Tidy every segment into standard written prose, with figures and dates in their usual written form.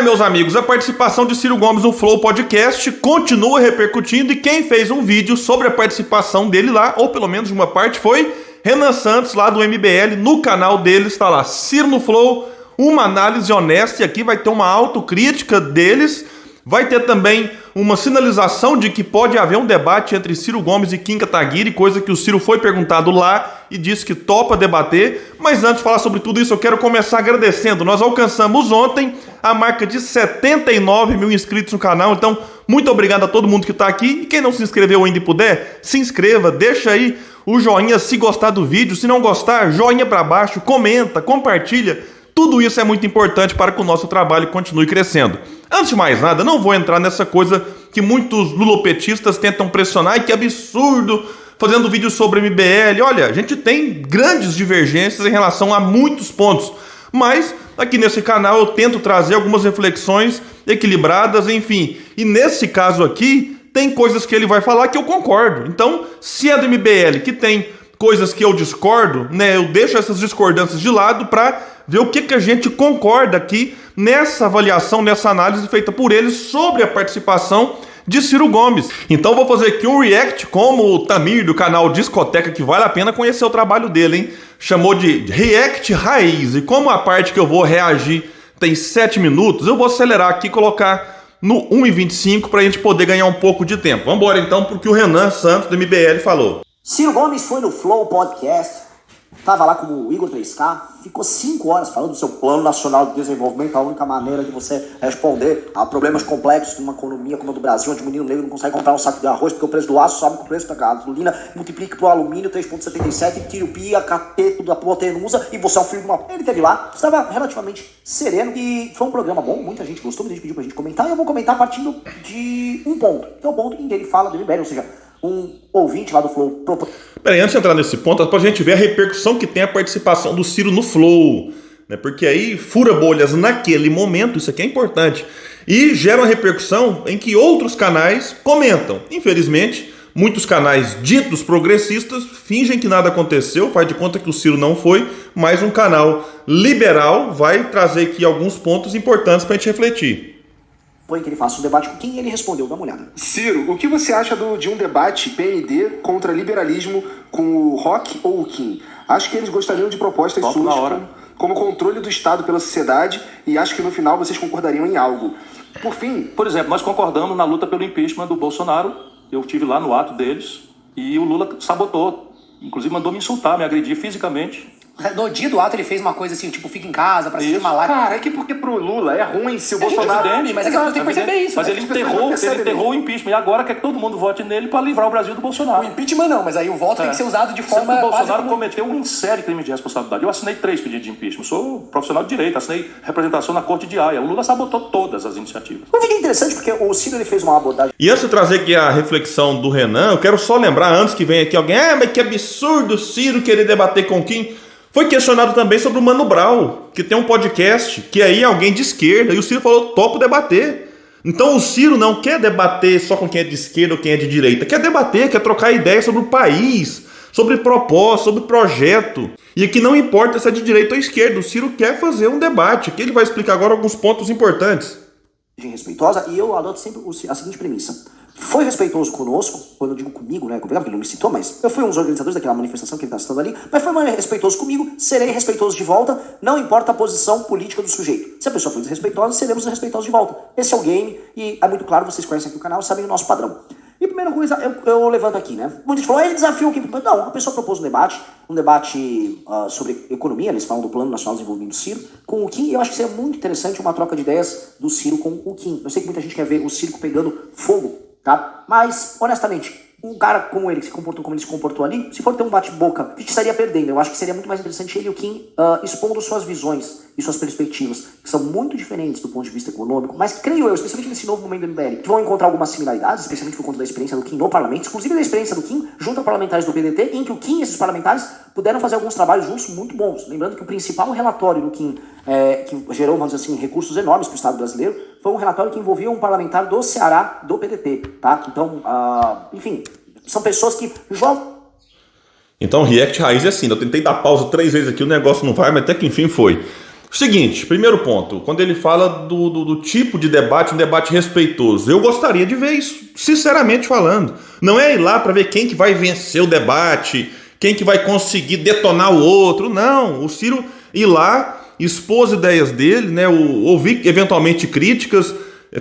Meus amigos, a participação de Ciro Gomes no Flow Podcast continua repercutindo e quem fez um vídeo sobre a participação dele lá, ou pelo menos de uma parte, foi Renan Santos, lá do MBL, no canal dele, está lá, Ciro no Flow, uma análise honesta, e aqui vai ter uma autocrítica deles, vai ter também uma sinalização de que pode haver um debate entre Ciro Gomes e Kim Kataguiri, coisa que o Ciro foi perguntado lá e disse que topa debater. Mas antes de falar sobre tudo isso, eu quero começar agradecendo. Nós alcançamos ontem a marca de 79 mil inscritos no canal, então muito obrigado a todo mundo que está aqui. E quem não se inscreveu ainda e puder, se inscreva, deixa aí o joinha se gostar do vídeo. Se não gostar, joinha para baixo, comenta, compartilha. Tudo isso é muito importante para que o nosso trabalho continue crescendo. Antes de mais nada, não vou entrar nessa coisa que muitos lulopetistas tentam pressionar, e que absurdo, fazendo vídeo sobre MBL. Olha, a gente tem grandes divergências em relação a muitos pontos, mas aqui nesse canal eu tento trazer algumas reflexões equilibradas, enfim. E nesse caso aqui, tem coisas que ele vai falar que eu concordo. Então, se é do MBL que tem coisas que eu discordo, né, eu deixo essas discordâncias de lado para ver o que a gente concorda aqui nessa avaliação, nessa análise feita por ele sobre a participação de Ciro Gomes. Então vou fazer aqui um react como o Tamir do canal Discoteca, que vale a pena conhecer o trabalho dele, hein? Chamou de React Raiz. E como a parte que eu vou reagir tem 7 minutos, eu vou acelerar aqui e colocar no 1:25 para a gente poder ganhar um pouco de tempo. Vamos embora então porque o Renan Santos do MBL falou. Ciro Gomes foi no Flow Podcast, tava lá com o Igor 3K, ficou 5 horas falando do seu Plano Nacional de Desenvolvimento, a única maneira de você responder a problemas complexos de uma economia como a do Brasil, onde o menino negro não consegue comprar um saco de arroz porque o preço do aço sobe com o preço da gasolina, multiplique pro alumínio 3,77, tira o pia, cateto da hipotenusa e você é um filho de uma... Ele teve lá, estava relativamente sereno e foi um programa bom, muita gente gostou, muita gente pediu pra gente comentar, e eu vou comentar partindo de um ponto, que é o ponto em que ele fala do MBL, ou seja, um ouvinte lá do Flow. Peraí, antes de entrar nesse ponto, pra gente ver a repercussão que tem a participação do Ciro no Flow, né? Porque aí fura bolhas naquele momento, isso aqui é importante, e gera uma repercussão em que outros canais comentam. Infelizmente, muitos canais ditos progressistas fingem que nada aconteceu, faz de conta que o Ciro não foi, mas um canal liberal vai trazer aqui alguns pontos importantes pra gente refletir. Que ele faça um debate com quem ele respondeu, dá uma olhada. Ciro, o que você acha de um debate PND contra liberalismo com o Rock ou o Kim? Acho que eles gostariam de propostas suas como controle do Estado pela sociedade e acho que no final vocês concordariam em algo. Por fim... Por exemplo, nós concordamos na luta pelo impeachment do Bolsonaro, eu estive lá no ato deles e o Lula sabotou, inclusive mandou me insultar, me agredir fisicamente. No dia do ato ele fez uma coisa assim, tipo, fica em casa, pra assistir uma live. Cara, é que porque pro Lula é ruim se o Bolsonaro... Mas é que as pessoas têm que perceber isso. Mas ele enterrou o impeachment e agora quer que todo mundo vote nele pra livrar o Brasil do Bolsonaro. O impeachment não, mas aí o voto tem que ser usado de forma... O Bolsonaro cometeu um sério crime de responsabilidade. Eu assinei 3 pedidos de impeachment. Sou profissional de direito, assinei representação na Corte de Haia. O Lula sabotou todas as iniciativas. Um vídeo interessante porque o Ciro ele fez uma abordagem... E antes de trazer aqui a reflexão do Renan, eu quero só lembrar, antes que venha aqui alguém, mas que absurdo o Ciro querer debater com quem... Foi questionado também sobre o Mano Brown, que tem um podcast, que aí é alguém de esquerda, e o Ciro falou, topo debater. Então o Ciro não quer debater só com quem é de esquerda ou quem é de direita, quer debater, quer trocar ideias sobre o país, sobre propósito, sobre projeto. E aqui não importa se é de direita ou esquerda, o Ciro quer fazer um debate, que ele vai explicar agora alguns pontos importantes. Respeitosa, e eu adoto sempre a seguinte premissa. Foi respeitoso conosco, quando eu digo comigo, né, porque ele não me citou, mas eu fui um dos organizadores daquela manifestação que ele está citando ali, mas foi respeitoso comigo, serei respeitoso de volta, não importa a posição política do sujeito. Se a pessoa for desrespeitosa, seremos respeitosos de volta. Esse é o game, e é muito claro, vocês conhecem aqui o canal, sabem o nosso padrão. E a primeira coisa, eu levanto aqui, né, muita gente falou, ele desafiou o Kim. Não, a pessoa propôs um debate sobre economia, eles falam do Plano Nacional de Desenvolvimento do Ciro, com o Kim, e eu acho que seria muito interessante uma troca de ideias do Ciro com o Kim. Eu sei que muita gente quer ver o circo pegando fogo, tá? Mas, honestamente, um cara como ele, que se comportou como ele se comportou ali, se for ter um bate-boca, a gente estaria perdendo. Eu acho que seria muito mais interessante ele e o Kim expondo suas visões e suas perspectivas, que são muito diferentes do ponto de vista econômico, mas creio eu, especialmente nesse novo momento do MBL, que vão encontrar algumas similaridades, especialmente por conta da experiência do Kim no parlamento, inclusive da experiência do Kim junto a parlamentares do PDT, em que o Kim e esses parlamentares puderam fazer alguns trabalhos juntos muito bons. Lembrando que o principal relatório do Kim, que gerou, vamos dizer assim, recursos enormes para o Estado brasileiro, foi um relatório que envolvia um parlamentar do Ceará, do PDT, tá? Então, enfim, são pessoas que jogam. Então, React Raiz é assim, eu tentei dar pausa 3 vezes aqui, o negócio não vai, mas até que enfim foi. Seguinte, primeiro ponto, quando ele fala do tipo de debate, um debate respeitoso, eu gostaria de ver isso, sinceramente falando. Não é ir lá para ver quem que vai vencer o debate, quem que vai conseguir detonar o outro, não. O Ciro ir lá, expor as ideias dele, né, ouvir eventualmente críticas,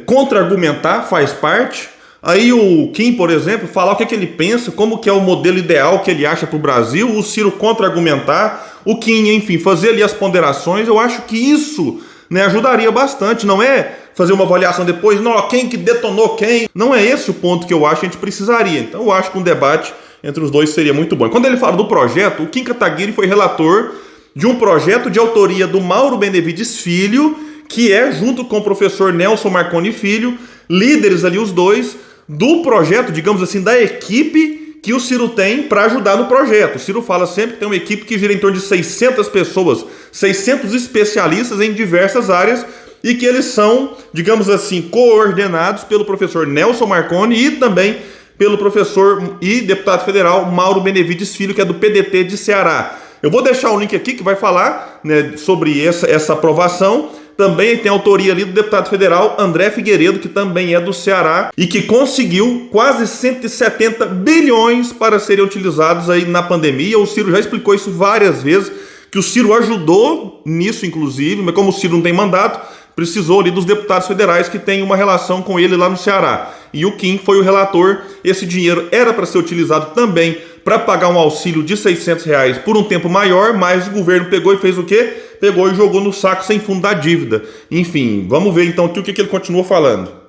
contra-argumentar faz parte. Aí o Kim, por exemplo, falar o que ele pensa, como que é o modelo ideal que ele acha para o Brasil, o Ciro contra-argumentar, o Kim, enfim, fazer ali as ponderações. Eu acho que isso, né, ajudaria bastante. Não é fazer uma avaliação depois, não, quem que detonou quem. Não é esse o ponto que eu acho que a gente precisaria. Então eu acho que um debate entre os dois seria muito bom. E quando ele fala do projeto, o Kim Kataguiri foi relator de um projeto de autoria do Mauro Benevides Filho, que é, junto com o professor Nelson Marconi Filho, líderes ali os dois, do projeto, digamos assim, da equipe que o Ciro tem para ajudar no projeto. O Ciro fala sempre que tem uma equipe que gira em torno de 600 pessoas, 600 especialistas em diversas áreas, e que eles são, digamos assim, coordenados pelo professor Nelson Marconi e também pelo professor e deputado federal Mauro Benevides Filho, que é do PDT de Ceará. Eu vou deixar o link aqui que vai falar, né, sobre essa aprovação. Também tem autoria ali do deputado federal André Figueiredo, que também é do Ceará e que conseguiu quase 170 bilhões para serem utilizados aí na pandemia. O Ciro já explicou isso várias vezes, que o Ciro ajudou nisso, inclusive, mas como o Ciro não tem mandato, precisou ali dos deputados federais que têm uma relação com ele lá no Ceará. E o Kim foi o relator. Esse dinheiro era para ser utilizado também para pagar um auxílio de R$600 por um tempo maior, mas o governo pegou e fez o quê? Pegou e jogou no saco sem fundo da dívida. Enfim, vamos ver então aqui o que ele continua falando.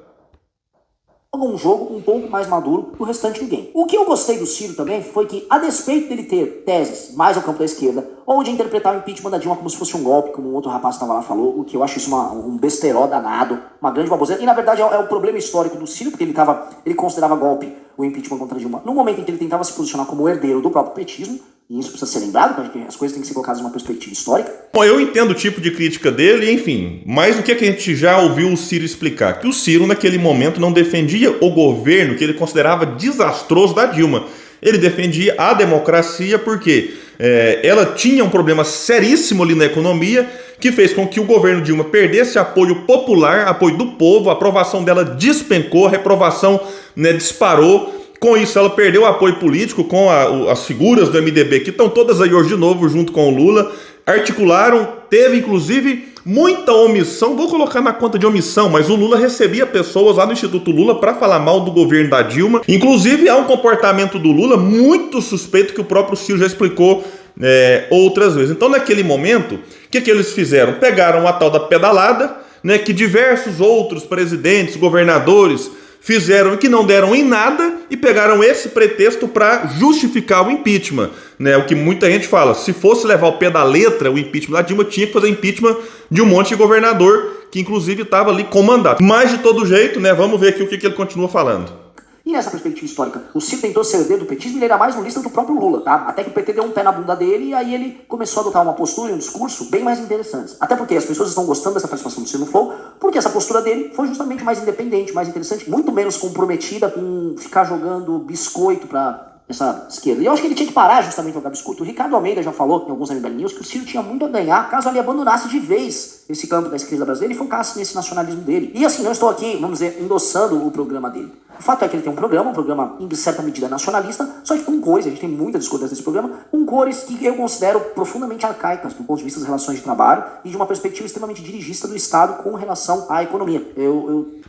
Um jogo um pouco mais maduro do restante do game. O que eu gostei do Ciro também foi que, a despeito dele ter teses mais ao campo da esquerda, ou de interpretar o impeachment da Dilma como se fosse um golpe, como um outro rapaz estava lá falou, o que eu acho isso um besterol danado, uma grande baboseira, e na verdade é o problema histórico do Ciro, porque ele considerava golpe o impeachment contra a Dilma no momento em que ele tentava se posicionar como herdeiro do próprio petismo, e isso precisa ser lembrado, porque as coisas têm que ser colocadas numa perspectiva histórica. Bom, eu entendo o tipo de crítica dele, enfim, mas o que a gente já ouviu o Ciro explicar? Que o Ciro, naquele momento, não defendia o governo que ele considerava desastroso da Dilma. Ele defendia a democracia porque ela tinha um problema seríssimo ali na economia, que fez com que o governo Dilma perdesse apoio popular, apoio do povo, a aprovação dela despencou, a reprovação, né, disparou. Com isso, ela perdeu o apoio político com as figuras do MDB, que estão todas aí hoje de novo, junto com o Lula. Articularam, teve inclusive muita omissão, vou colocar na conta de omissão, mas o Lula recebia pessoas lá no Instituto Lula para falar mal do governo da Dilma. Inclusive, há um comportamento do Lula muito suspeito que o próprio Ciro já explicou outras vezes. Então, naquele momento, o que eles fizeram? Pegaram a tal da pedalada, né, que diversos outros presidentes, governadores fizeram e que não deram em nada e pegaram esse pretexto para justificar o impeachment, né? O que muita gente fala, se fosse levar ao pé da letra o impeachment da Dilma, tinha que fazer impeachment de um monte de governador que inclusive estava ali com mandato. Mas de todo jeito, né? Vamos ver aqui o que ele continua falando. E nessa perspectiva histórica, o Ciro tentou ser herdeiro do petismo e ele era mais lulista do que o próprio Lula, tá? Até que o PT deu um pé na bunda dele e aí ele começou a adotar uma postura e um discurso bem mais interessantes. Até porque as pessoas estão gostando dessa participação do Ciro no Flow, porque essa postura dele foi justamente mais independente, mais interessante, muito menos comprometida com ficar jogando biscoito pra essa esquerda. E eu acho que ele tinha que parar justamente de jogar biscoito. O Ricardo Almeida já falou em alguns MBL News que o Ciro tinha muito a ganhar caso ele abandonasse de vez esse campo da esquerda brasileira e focasse nesse nacionalismo dele. E assim, não estou aqui, vamos dizer, endossando o programa dele. O fato é que ele tem um programa em certa medida nacionalista, só que com cores, a gente tem muita discordância desse programa, com cores que eu considero profundamente arcaicas do ponto de vista das relações de trabalho e de uma perspectiva extremamente dirigista do Estado com relação à economia.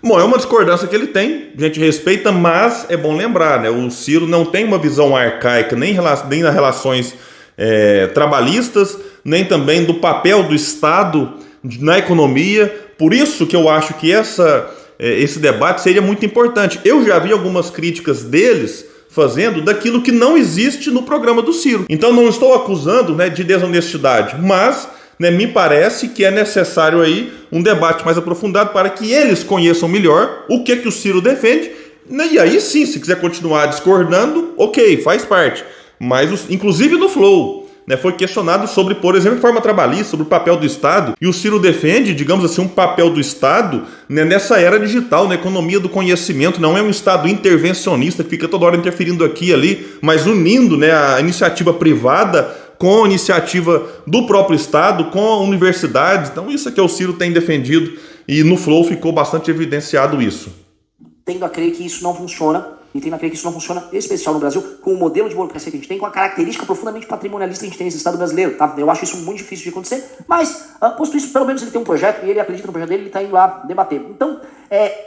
Bom, é uma discordância que ele tem, a gente respeita, mas é bom lembrar, né? O Ciro não tem uma visão arcaica nem nas relações trabalhistas, nem também do papel do Estado na economia. Por isso que eu acho que esse debate seria muito importante. Eu já vi algumas críticas deles fazendo daquilo que não existe no programa do Ciro. Então não estou acusando, né, de desonestidade, mas, né, me parece que é necessário aí um debate mais aprofundado para que eles conheçam melhor o que o Ciro defende. E aí sim, se quiser continuar discordando, ok, faz parte. Mas inclusive no Flow, né, foi questionado sobre, por exemplo, reforma trabalhista, sobre o papel do Estado, e o Ciro defende, digamos assim, um papel do Estado, né, nessa era digital, na economia do conhecimento. Não é um Estado intervencionista que fica toda hora interferindo aqui e ali, mas unindo, né, a iniciativa privada com a iniciativa do próprio Estado, com universidades. Então isso é que o Ciro tem defendido e no Flow ficou bastante evidenciado isso. Tendo a crer que isso não funciona, e tendo a crer que isso não funciona, em especial no Brasil, com o modelo de burocracia que a gente tem, com a característica profundamente patrimonialista que a gente tem nesse Estado brasileiro, tá? Eu acho isso muito difícil de acontecer, mas, posto isso, pelo menos ele tem um projeto, e ele acredita no projeto dele, ele tá indo lá debater. Então,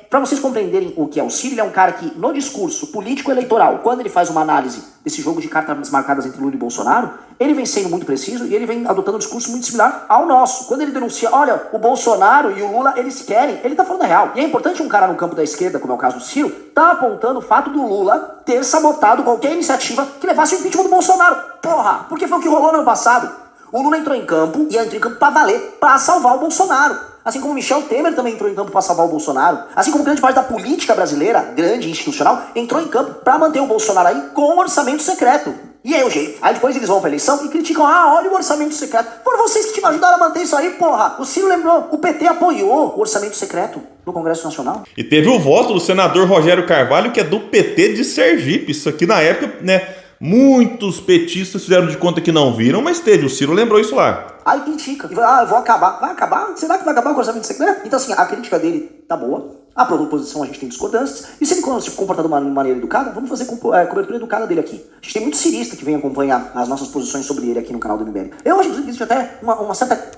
para vocês compreenderem o que é o Ciro, ele é um cara que, no discurso político-eleitoral, quando ele faz uma análise desse jogo de cartas marcadas entre Lula e Bolsonaro, ele vem sendo muito preciso e ele vem adotando um discurso muito similar ao nosso. Quando ele denuncia, olha, o Bolsonaro e o Lula, eles querem, ele tá falando a real. E é importante um cara no campo da esquerda, como é o caso do Ciro, tá apontando o fato do Lula ter sabotado qualquer iniciativa que levasse o impeachment do Bolsonaro. Porra, porque foi o que rolou no ano passado. O Lula entrou em campo, e entrou em campo pra valer, pra salvar o Bolsonaro. Assim como Michel Temer também entrou em campo para salvar o Bolsonaro. Assim como grande parte da política brasileira, grande e institucional, entrou em campo para manter o Bolsonaro aí com orçamento secreto. E aí o jeito. Aí depois eles vão pra eleição e criticam, olha o orçamento secreto. Foram vocês que te ajudaram a manter isso aí, porra. O Ciro lembrou, o PT apoiou o orçamento secreto no Congresso Nacional. E teve o voto do senador Rogério Carvalho, que é do PT de Sergipe. Isso aqui na época, né, muitos petistas fizeram de conta que não viram, mas teve, o Ciro lembrou isso lá. Aí critica, e vai, eu vou acabar. Vai acabar? Será que vai acabar com o orçamento secreto? Então assim, a crítica dele tá boa, a proposição a gente tem discordâncias, e se ele se comportar de uma maneira educada, vamos fazer cobertura educada dele aqui. A gente tem muito cirista que vem acompanhar as nossas posições sobre ele aqui no canal do MBL. Eu acho que existe até uma certa...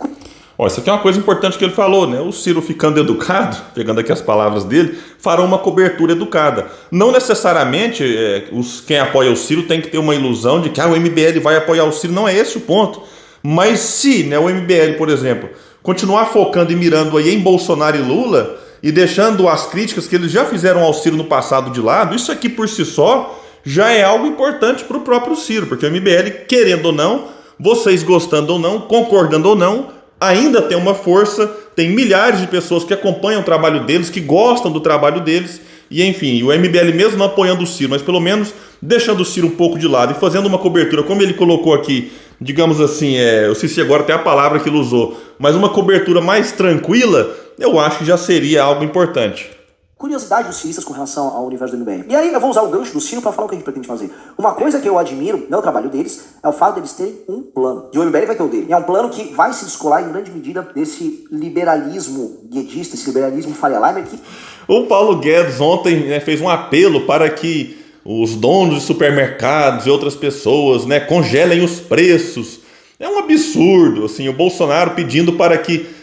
Ó, isso aqui é uma coisa importante que ele falou, né? O Ciro ficando educado, pegando aqui as palavras dele, fará uma cobertura educada. Não necessariamente quem apoia o Ciro tem que ter uma ilusão de que o MBL vai apoiar o Ciro, não é esse o ponto. Mas se, né, o MBL, por exemplo, continuar focando e mirando aí em Bolsonaro e Lula e deixando as críticas que eles já fizeram ao Ciro no passado de lado, isso aqui por si só já é algo importante para o próprio Ciro, porque o MBL, querendo ou não, vocês gostando ou não, concordando ou não, ainda tem uma força, tem milhares de pessoas que acompanham o trabalho deles, que gostam do trabalho deles, e enfim, o MBL mesmo não apoiando o Ciro, mas pelo menos deixando o Ciro um pouco de lado e fazendo uma cobertura, como ele colocou aqui, digamos assim, eu esqueci agora até a palavra que ele usou, mas uma cobertura mais tranquila, eu acho que já seria algo importante. Curiosidade dos ciristas com relação ao universo do MBL. E aí eu vou usar o gancho do Ciro para falar o que a gente pretende fazer. Uma coisa que eu admiro no trabalho deles é o fato deles terem um plano. E o MBL vai ter o dele. E é um plano que vai se descolar em grande medida desse liberalismo guedista, esse liberalismo Faria Limer que... O Paulo Guedes ontem, né, fez um apelo para que os donos de supermercados e outras pessoas, né, congelem os preços. É um absurdo, assim, o Bolsonaro pedindo para que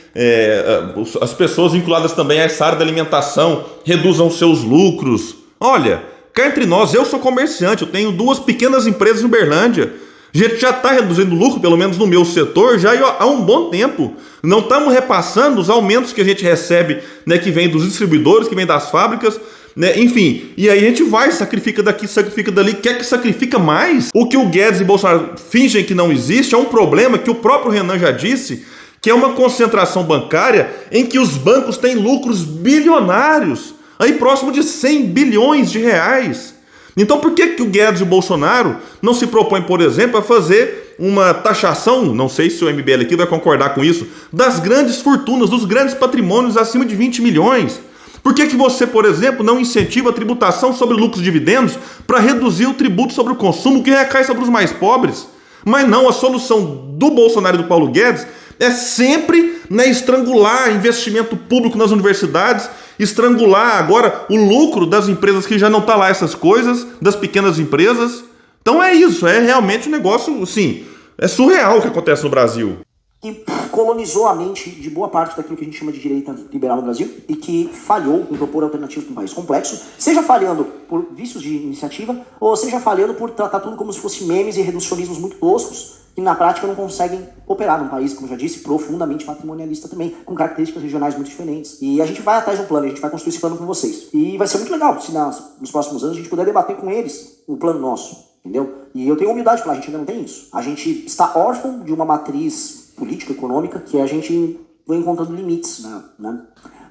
as pessoas vinculadas também a essa área da alimentação reduzam seus lucros. Olha, cá entre nós, eu sou comerciante, eu tenho 2 pequenas empresas em Uberlândia. A gente já está reduzindo lucro, pelo menos no meu setor, já há um bom tempo. Não estamos repassando os aumentos que a gente recebe, né, que vem dos distribuidores, que vem das fábricas, né, enfim. E aí a gente vai, sacrifica daqui, sacrifica dali, quer que sacrifica mais? O que o Guedes e Bolsonaro fingem que não existe é um problema que o próprio Renan já disse, que é uma concentração bancária em que os bancos têm lucros bilionários, aí próximo de 100 bilhões de reais. Então por que o Guedes e o Bolsonaro não se propõem, por exemplo, a fazer uma taxação, não sei se o MBL aqui vai concordar com isso, das grandes fortunas, dos grandes patrimônios acima de 20 milhões? Por que você, por exemplo, não incentiva a tributação sobre lucros e dividendos para reduzir o tributo sobre o consumo que recai sobre os mais pobres? Mas não, a solução do Bolsonaro e do Paulo Guedes é sempre, né, estrangular investimento público nas universidades, estrangular agora o lucro das empresas que já não está lá essas coisas, das pequenas empresas. Então é isso, é realmente um negócio, assim, é surreal o que acontece no Brasil. Que colonizou a mente de boa parte daquilo que a gente chama de direita liberal no Brasil e que falhou em propor alternativas para um país complexo, seja falhando por vícios de iniciativa ou seja falhando por tratar tudo como se fosse memes e reducionismos muito toscos que na prática não conseguem operar num país, como eu já disse, profundamente patrimonialista também, com características regionais muito diferentes. E a gente vai atrás de um plano, a gente vai construir esse plano com vocês. E vai ser muito legal se nos próximos anos a gente puder debater com eles o plano nosso, entendeu? E eu tenho humildade de falar, a gente ainda não tem isso. A gente está órfão de uma matriz política, econômica, que a gente vai encontrando limites, né?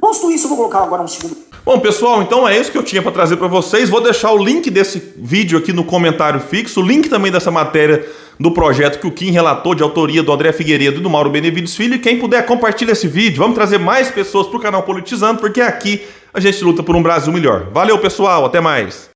Posto isso, eu vou colocar agora um segundo... Bom, pessoal, então é isso que eu tinha para trazer para vocês. Vou deixar o link desse vídeo aqui no comentário fixo, o link também dessa matéria do projeto que o Kim relatou, de autoria do André Figueiredo e do Mauro Benevides Filho. E quem puder, compartilha esse vídeo. Vamos trazer mais pessoas para o canal Politizando, porque aqui a gente luta por um Brasil melhor. Valeu, pessoal, até mais.